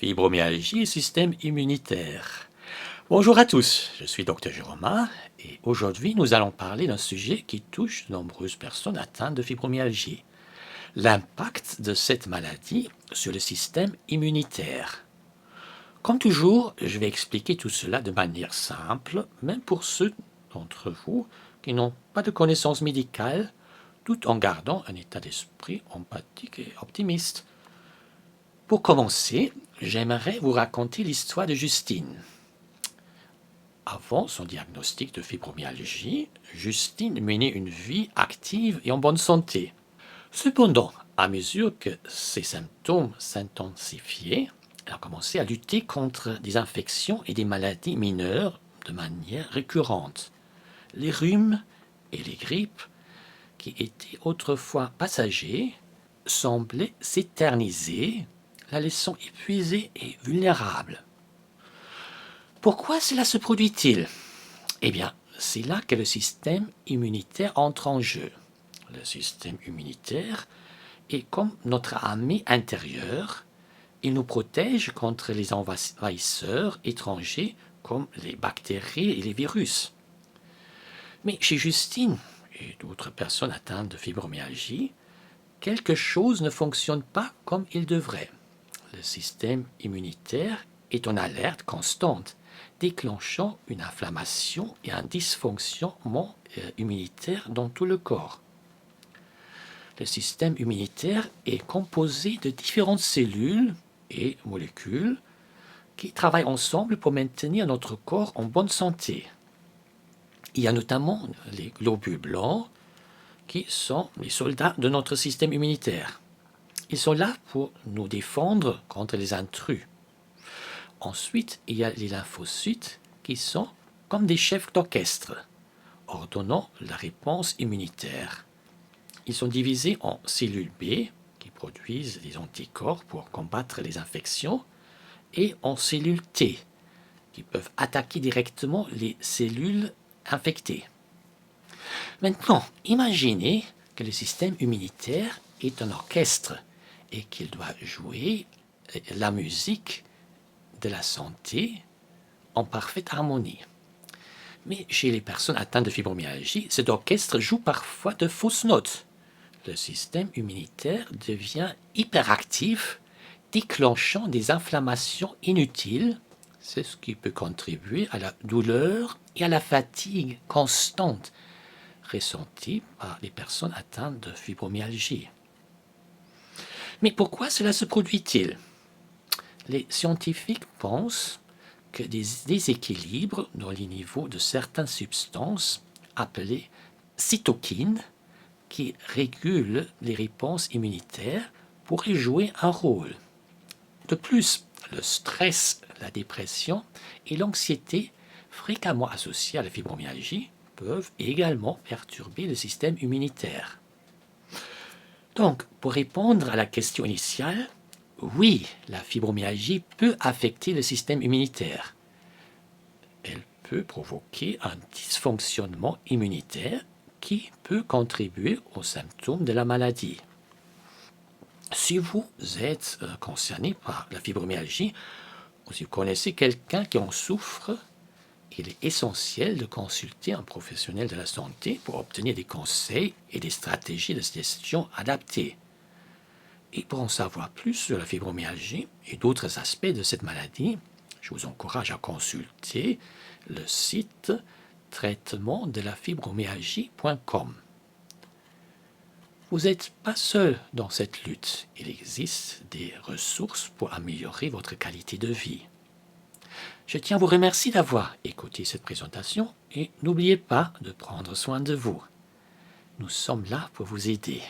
Fibromyalgie et système immunitaire. Bonjour à tous, je suis Dr Jérôme et aujourd'hui nous allons parler d'un sujet qui touche de nombreuses personnes atteintes de fibromyalgie. L'impact de cette maladie sur le système immunitaire. Comme toujours, je vais expliquer tout cela de manière simple, même pour ceux d'entre vous qui n'ont pas de connaissances médicales, tout en gardant un état d'esprit empathique et optimiste. Pour commencer, j'aimerais vous raconter l'histoire de Justine. Avant son diagnostic de fibromyalgie, Justine menait une vie active et en bonne santé. Cependant, à mesure que ses symptômes s'intensifiaient, elle a commencé à lutter contre des infections et des maladies mineures de manière récurrente. Les rhumes et les grippes, qui étaient autrefois passagers, semblaient s'éterniser, la laissant épuisée et vulnérable. Pourquoi cela se produit-il? Eh bien, c'est là que le système immunitaire entre en jeu. Le système immunitaire est comme notre armée intérieure. Il nous protège contre les envahisseurs étrangers comme les bactéries et les virus. Mais chez Justine et d'autres personnes atteintes de fibromyalgie, quelque chose ne fonctionne pas comme il devrait. Le système immunitaire est en alerte constante, déclenchant une inflammation et un dysfonctionnement immunitaire dans tout le corps. Le système immunitaire est composé de différentes cellules et molécules qui travaillent ensemble pour maintenir notre corps en bonne santé. Il y a notamment les globules blancs qui sont les soldats de notre système immunitaire. Ils sont là pour nous défendre contre les intrus. Ensuite, il y a les lymphocytes qui sont comme des chefs d'orchestre, ordonnant la réponse immunitaire. Ils sont divisés en cellules B, qui produisent des anticorps pour combattre les infections, et en cellules T, qui peuvent attaquer directement les cellules infectées. Maintenant, imaginez que le système immunitaire est un orchestre et qu'il doit jouer la musique de la santé en parfaite harmonie. Mais chez les personnes atteintes de fibromyalgie, cet orchestre joue parfois de fausses notes. Le système immunitaire devient hyperactif, déclenchant des inflammations inutiles. C'est ce qui peut contribuer à la douleur et à la fatigue constante ressentie par les personnes atteintes de fibromyalgie. Mais pourquoi cela se produit-il? Les scientifiques pensent que des déséquilibres dans les niveaux de certaines substances appelées cytokines qui régulent les réponses immunitaires pourraient jouer un rôle. De plus, le stress, la dépression et l'anxiété fréquemment associés à la fibromyalgie peuvent également perturber le système immunitaire. Donc, pour répondre à la question initiale, oui, la fibromyalgie peut affecter le système immunitaire. Elle peut provoquer un dysfonctionnement immunitaire qui peut contribuer aux symptômes de la maladie. Si vous êtes concerné par la fibromyalgie, ou si vous connaissez quelqu'un qui en souffre, il est essentiel de consulter un professionnel de la santé pour obtenir des conseils et des stratégies de gestion adaptées. Et pour en savoir plus sur la fibromyalgie et d'autres aspects de cette maladie, je vous encourage à consulter le site traitement-de-la-fibromyalgie.com. Vous n'êtes pas seul dans cette lutte. Il existe des ressources pour améliorer votre qualité de vie. Je tiens à vous remercier d'avoir écouté cette présentation et n'oubliez pas de prendre soin de vous. Nous sommes là pour vous aider.